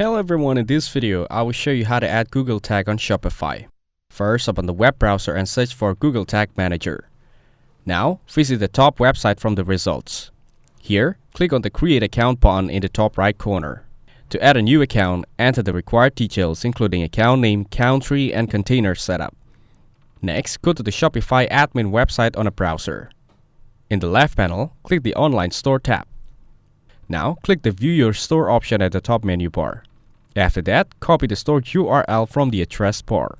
Hello everyone, in this video, I will show you how to add Google Tag on Shopify. First, open the web browser and search for Google Tag Manager. Now, visit the top website from the results. Here, click on the Create Account button in the top right corner. To add a new account, enter the required details including account name, country, and container setup. Next, go to the Shopify admin website on a browser. In the left panel, click the Online Store tab. Now, click the View Your Store option at the top menu bar. After that, copy the store URL from the address bar.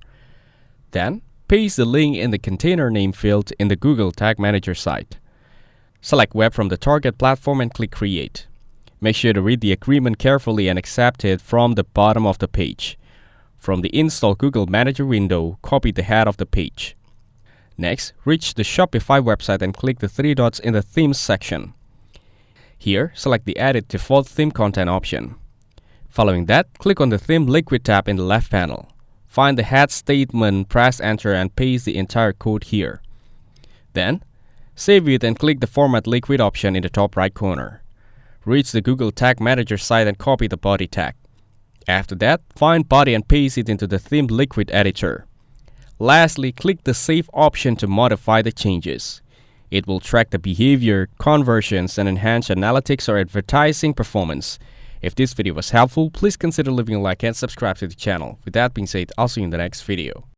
Then, paste the link in the container name field in the Google Tag Manager site. Select Web from the target platform and click Create. Make sure to read the agreement carefully and accept it from the bottom of the page. From the Install Google Manager window, copy the head of the page. Next, reach the Shopify website and click the three dots in the Themes section. Here, select the Edit Default Theme Content option. Following that, click on the Theme Liquid tab in the left panel. Find the head statement, press Enter and paste the entire code here. Then, save it and click the Format Liquid option in the top right corner. Reach the Google Tag Manager site and copy the body tag. After that, find body and paste it into the Theme Liquid editor. Lastly, click the Save option to modify the changes. It will track the behavior, conversions, and enhance analytics or advertising performance. If this video was helpful, please consider leaving a like and subscribe to the channel. With that being said, I'll see you in the next video.